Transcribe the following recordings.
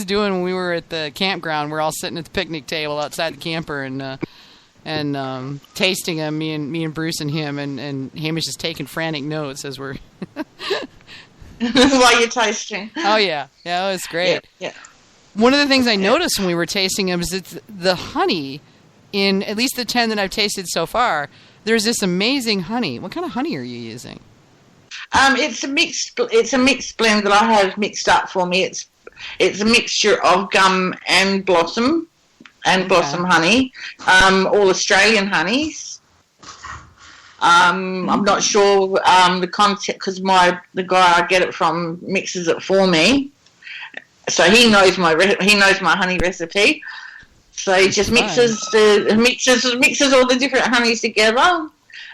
doing when we were at the campground. We're all sitting at the picnic table outside the camper and tasting them. Me and Bruce and him, and Hamish is taking frantic notes as we're while you're tasting. Oh yeah, it was great. Yeah. One of the things I noticed when we were tasting them is that the honey in at least the 10 that I've tasted so far. There's this amazing honey. What kind of honey are you using? It's a mixed blend that I have mixed up for me. It's a mixture of gum and blossom honey, all Australian honeys. I'm not sure the concept because the guy I get it from mixes it for me, so he knows my honey recipe. So he just mixes all the different honeys together,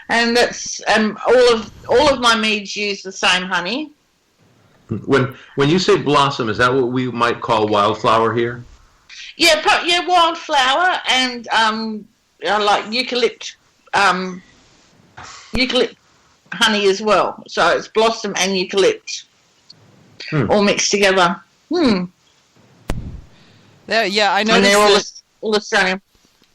and that's all of my meads use the same honey. When you say blossom, is that what we might call wildflower here? Yeah, wildflower and I like eucalypt honey as well. So it's blossom and eucalypt all mixed together. Yeah, I noticed. And they're all Australian.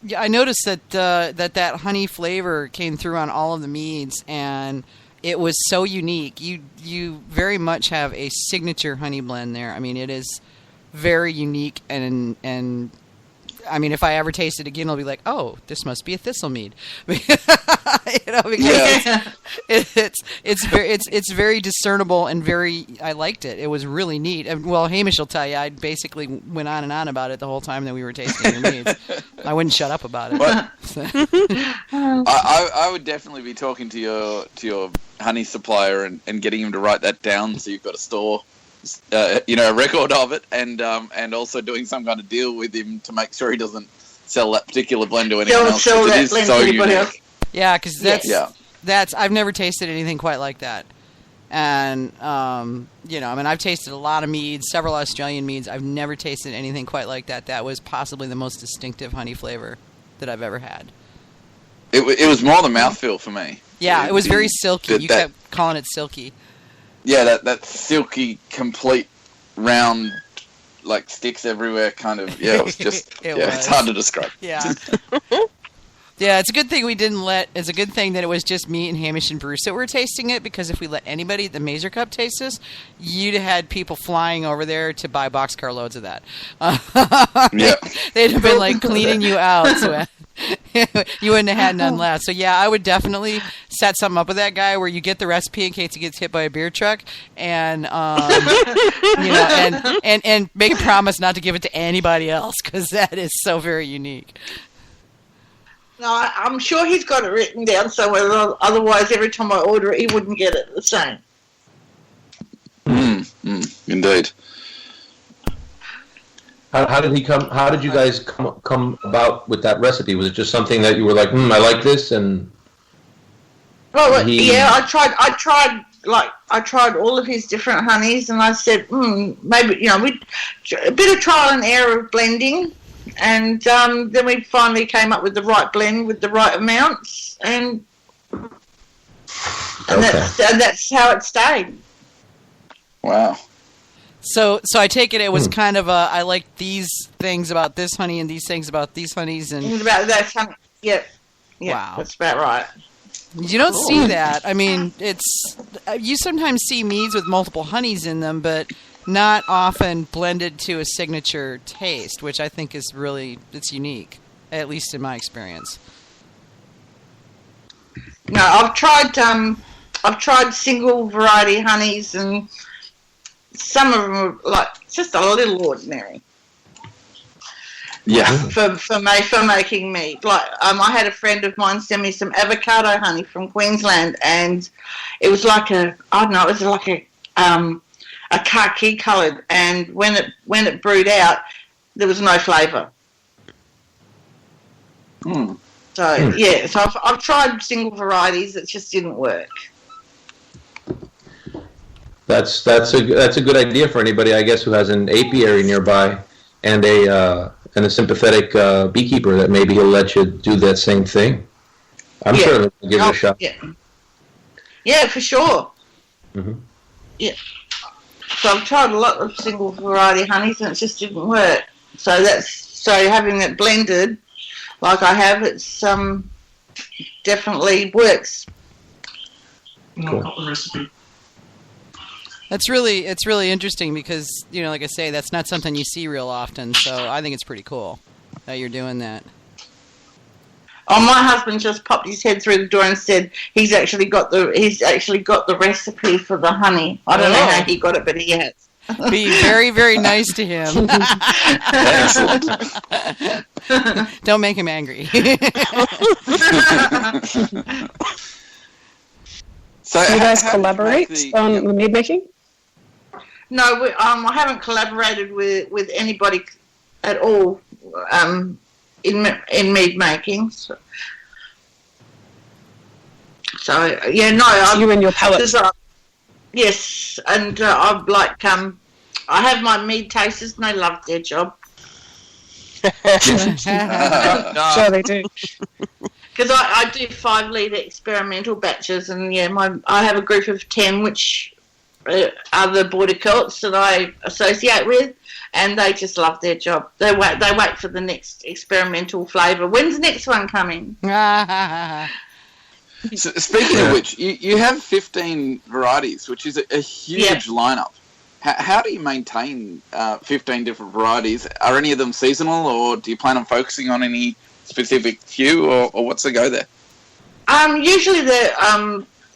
Yeah, I noticed that honey flavor came through on all of the meads, and it was so unique. You very much have a signature honey blend there. I mean, it is very unique, and I mean, if I ever taste it again, I'll be like, oh, this must be a thistle mead, because it's very discernible and I liked it. It was really neat. And, well, Hamish will tell you, I basically went on and on about it the whole time that we were tasting your meads. I wouldn't shut up about it. I would definitely be talking to your honey supplier and getting him to write that down so you've got a store. A record of it, and also doing some kind of deal with him to make sure he doesn't sell that particular blend to anyone else. Sell that it is blend so to anybody unique. else. Yeah, because that's I've never tasted anything quite like that. And I've tasted a lot of meads, several Australian meads. I've never tasted anything quite like that. That was possibly the most distinctive honey flavor that I've ever had. It was more the mouthfeel for me. Yeah, it was very silky. You kept calling it silky. Yeah, that silky, complete, round, like sticks everywhere kind of. Yeah, it was just. It's hard to describe. Yeah. Yeah, it's a good thing it's a good thing that it was just me and Hamish and Bruce that were tasting it, because if we let anybody at the Mazer Cup taste this, you'd have had people flying over there to buy boxcar loads of that. They'd have been like cleaning you out. So you wouldn't have had none left. So yeah, I would definitely set something up with that guy where you get the recipe in case he gets hit by a beer truck, and and make a promise not to give it to anybody else, because that is so very unique. No, I'm sure he's got it written down somewhere. Otherwise, every time I order it, he wouldn't get it the same. Indeed. How did he come? How did you guys come about with that recipe? Was it just something that you were like, I like this, and? Well, I tried all of his different honeys, and I said, maybe a bit of trial and error of blending. And then we finally came up with the right blend with the right amounts, and that's how it stayed. Wow. So I take it was kind of I like these things about this honey and these things about these honeys and about that honey. Yeah. Wow. That's about right. You don't see that. I mean, you sometimes see meads with multiple honeys in them, but not often blended to a signature taste, which I think is it's unique, at least in my experience. No, I've tried single variety honeys, and some of them are like just a little ordinary. Yeah. For making mead. Like I had a friend of mine send me some avocado honey from Queensland, and it was like a khaki coloured, and when it brewed out, there was no flavour. So I've tried single varieties, it just didn't work. That's a good idea for anybody, I guess, who has an apiary nearby and a sympathetic beekeeper, that maybe he'll let you do that same thing. I'm sure he'll give it a shot. Yeah, for sure. Mm-hmm. Yeah. So I've tried a lot of single variety honeys and it just didn't work. So having it blended like I have, it's definitely works. And I've got the recipe. It's really interesting because, you know, like I say, that's not something you see real often. So I think it's pretty cool that you're doing that. Oh, my husband just popped his head through the door and said he's actually got the recipe for the honey. I don't know how he got it, but he has. Be very, very nice to him. Don't make him angry. So you guys collaborate on the mead making? No, I haven't collaborated with anybody at all in mead making. So yeah, no. You and your palate. Yes, and I've like I have my mead tasters and they love their job. Sure they do. Because I do 5 litre experimental batches, and yeah, I have a group of 10 which are the border colts that I associate with, and they just love their job. They wait for the next experimental flavour. When's the next one coming? So, speaking of which, you have 15 varieties, which is a huge lineup. How do you maintain 15 different varieties? Are any of them seasonal, or do you plan on focusing on any specific few, or what's the go there? Usually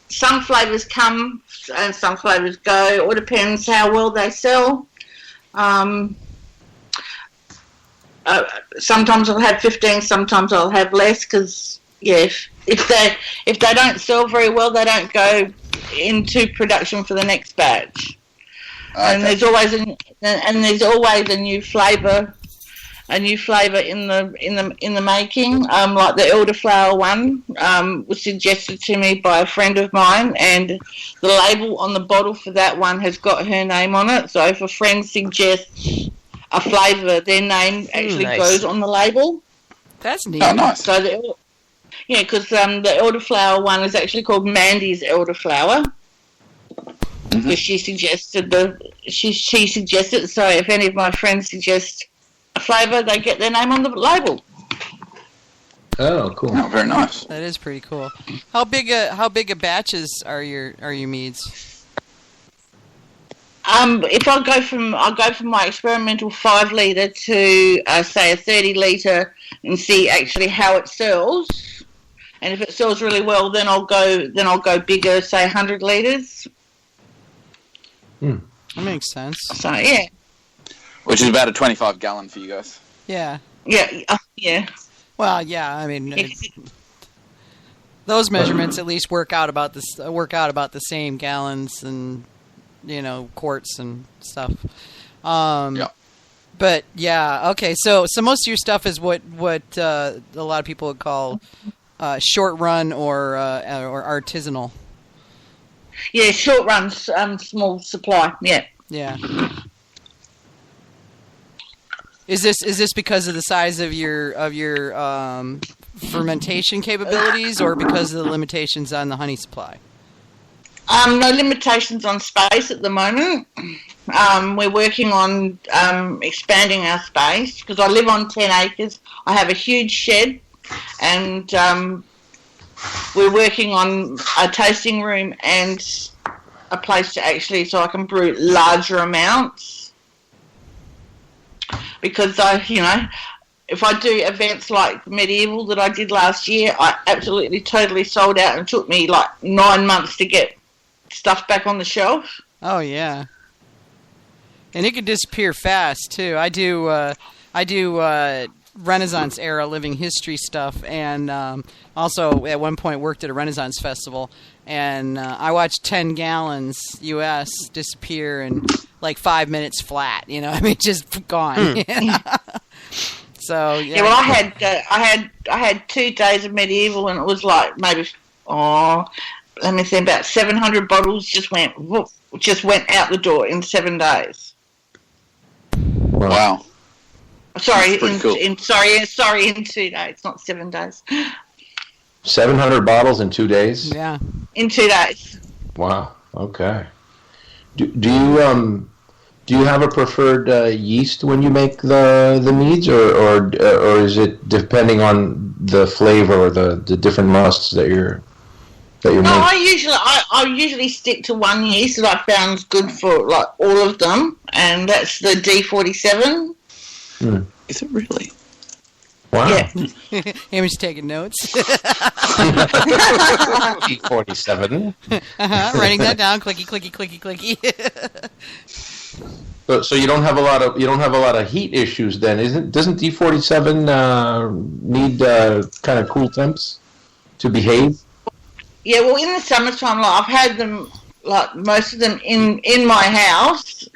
some flavours come and some flavours go. It all depends how well they sell. Sometimes I'll have 15, sometimes I'll have less, because if they don't sell very well, they don't go into production for the next batch. Okay. And there's always a new flavour. A new flavour in the making, like the elderflower one, was suggested to me by a friend of mine, and the label on the bottle for that one has got her name on it. So if a friend suggests a flavour, their name actually goes on the label. That's neat. Oh, nice. So because the elderflower one is actually called Mandy's elderflower. Because she suggested she suggested. So if any of my friends suggest a flavour, they get their name on the label. Oh, cool! Oh, very nice. That is pretty cool. How big a batches are your meads? If I go from my experimental 5 litre to say a 30 litre and see actually how it sells, and if it sells really well, then I'll go bigger, say 100 litres. That makes sense. So yeah. Which is about a 25-gallon for you guys. Yeah. Yeah. Well, yeah. I mean, those measurements at least work out about the same gallons and quarts and stuff. Yeah. But yeah, okay. So most of your stuff is what a lot of people would call short run or artisanal. Yeah, short runs, small supply. Yeah. Yeah. Is this because of the size of your fermentation capabilities, or because of the limitations on the honey supply? No limitations on space at the moment. We're working on expanding our space because I live on 10 acres. I have a huge shed, and we're working on a tasting room and a place to actually so I can brew larger amounts. Because if I do events like Medieval that I did last year, I absolutely totally sold out, and it took me like 9 months to get stuff back on the shelf. Oh yeah, and it could disappear fast too. I do Renaissance era living history stuff, and also at one point worked at a Renaissance festival, and I watched 10 gallons US disappear in like 5 minutes flat. I mean, just gone. So yeah. Well, I had 2 days of Medieval, and it was like maybe let me think, about 700 bottles just went out the door in 7 days. Wow. Sorry, cool. in 2 days, not 7 days. 700 bottles in 2 days? Yeah. In 2 days. Wow. Okay. Do you have a preferred yeast when you make the meads, or is it depending on the flavor or the different musts that you're making? No, I usually stick to one yeast that I found good for like all of them, and that's the D47. Is it really? Wow. Yeah. Amy's taking notes. D47. Writing that down. Clicky, clicky, clicky, clicky. So you don't have a lot of heat issues then, doesn't D47 need kind of cool temps to behave? Yeah, well, in the summertime, like I've had them, like most of them in my house.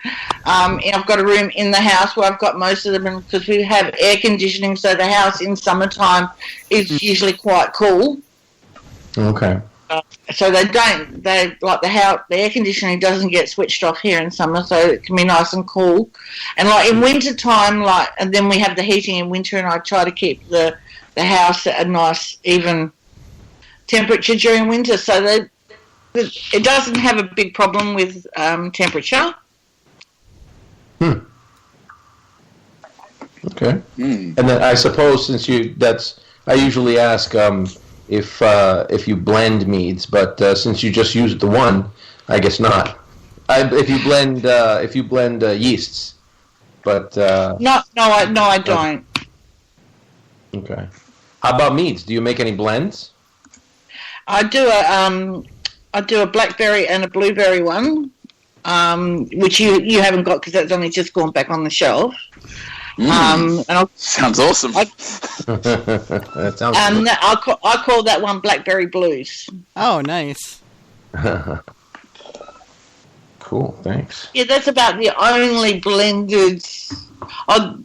And I've got a room in the house where I've got most of them, because we have air conditioning, so the house in summertime is usually quite cool. Okay. So they like the house, the air conditioning doesn't get switched off here in summer, so it can be nice and cool. And like in winter time, and then we have the heating in winter, and I try to keep the house at a nice even temperature during winter, so that it doesn't have a big problem with temperature. Okay. And then I suppose since I usually ask if you blend meads, but since you just used the one, I guess not. If you blend yeasts, but No, I don't. Okay. How about meads? Do you make any blends? I do a blackberry and a blueberry one, which you haven't got because that's only just gone back on the shelf. And Sounds awesome. That sounds and I call that one Blackberry Blues. Oh, nice. Cool, thanks. Yeah, that's about the only blended. That's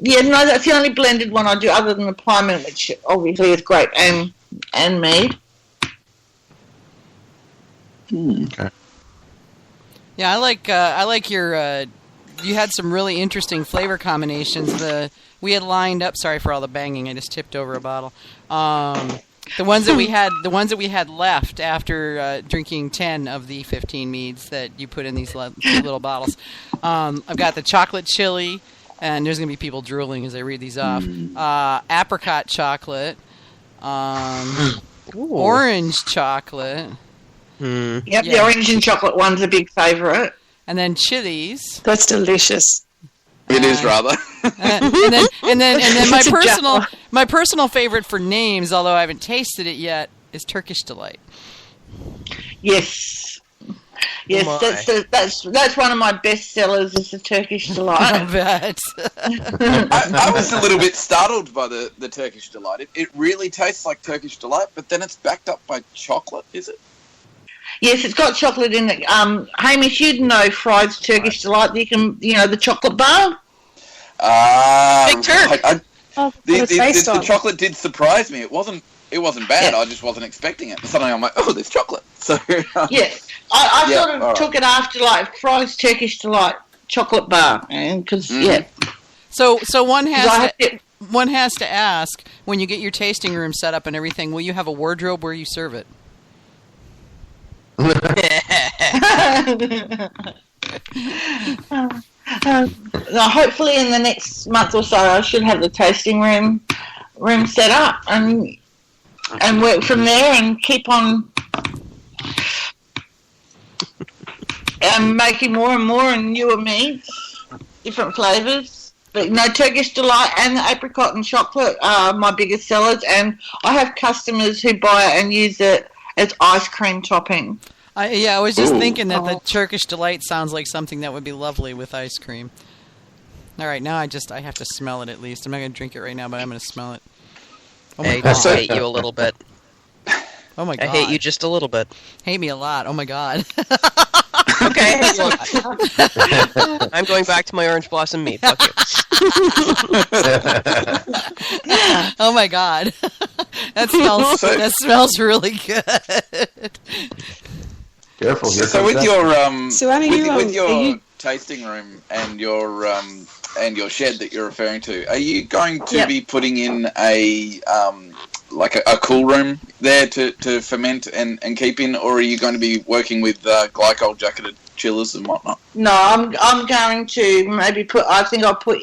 the only blended one I do, other than the Plyman, which obviously is grape and mead. Okay. Yeah, I like your. You had some really interesting flavor combinations. We had lined up. Sorry for all the banging. I just tipped over a bottle. The ones that we had left after drinking 10 of the 15 meads that you put in these little bottles. I've got the chocolate chili, and there's gonna be people drooling as I read these off. Apricot chocolate, orange chocolate. Yep, Yeah. the orange and chocolate one's a big favourite. And then chilies. That's delicious. It is rather. and then It's a my personal favorite for names, although I haven't tasted it yet, is Turkish Delight. Yes, that's one of my best sellers. Is the Turkish I Delight. bet. I was a little bit startled by the Turkish Delight. It really tastes like Turkish Delight, but then it's backed up by chocolate, is it? Yes, it's got chocolate in it. Hamish, you'd know Fry's Turkish Delight. The chocolate bar. Big Turk. The chocolate did surprise me. It wasn't bad. Yeah. I just wasn't expecting it. Suddenly I'm like, oh, there's chocolate. So Yeah, I Yeah, sort of all took it after like Fry's Turkish Delight chocolate bar, and because So one has I- one has to ask, when you get your tasting room set up and everything, will you have a wardrobe where you serve it? Hopefully in the next month or so I should have the tasting room set up and work from there and keep on making more and more and newer meads, different flavours. But Turkish Delight and the apricot and chocolate are my biggest sellers, and I have customers who buy it and use it as ice cream topping. I was just thinking that the Turkish Delight sounds like something that would be lovely with ice cream. All right, now I have to smell it at least. I'm not going to drink it right now, but I'm going to smell it. Oh my I god! just hate you a little bit. Oh my god! I hate you just a little bit. Hate me a lot. Oh my god! Okay, I hate you a lot. I'm going back to my orange blossom mead. Fuck you. Oh my god! That smells really good. Careful. So with your Sueann, with your are you- tasting room and your shed that you're referring to, are you going to Yep. be putting in a like a cool room there to ferment and keep in, or are you going to be working with glycol jacketed chillers and whatnot? No, I'm going to maybe I think I'll put